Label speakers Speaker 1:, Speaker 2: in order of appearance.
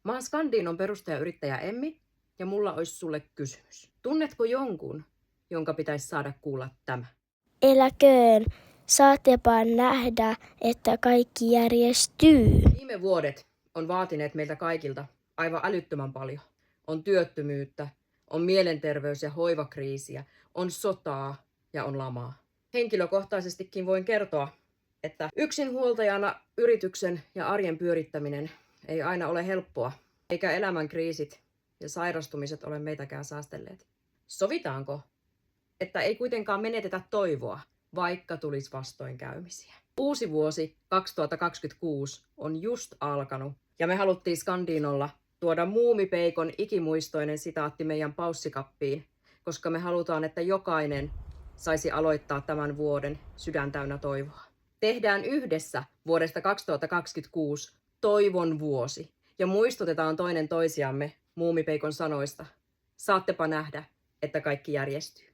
Speaker 1: Mä oon Scandinon perustajayrittäjä Emmi ja mulla olisi sulle kysymys. Tunnetko jonkun, jonka pitäisi saada kuulla tämä?
Speaker 2: Eläköön, saattepa nähdä, että kaikki järjestyy.
Speaker 1: Viime vuodet on vaatineet meiltä kaikilta aivan älyttömän paljon. On työttömyyttä, on mielenterveys- ja hoivakriisiä, on sotaa ja on lamaa. Henkilökohtaisestikin voin kertoa, että yksinhuoltajana yrityksen ja arjen pyörittäminen ei aina ole helppoa, eikä elämän kriisit ja sairastumiset ole meitäkään säästelleet. Sovitaanko, että ei kuitenkaan menetetä toivoa, vaikka tulisi vastoinkäymisiä? Uusi vuosi 2026 on just alkanut ja me haluttiin Scandinolla tuoda Muumipeikon ikimuistoinen sitaatti meidän paussikappiin, koska me halutaan, että jokainen saisi aloittaa tämän vuoden sydän täynnä toivoa. Tehdään yhdessä vuodesta 2026 toivon vuosi ja muistutetaan toinen toisiamme Muumipeikon sanoista. Saattepa nähdä, että kaikki järjestyy.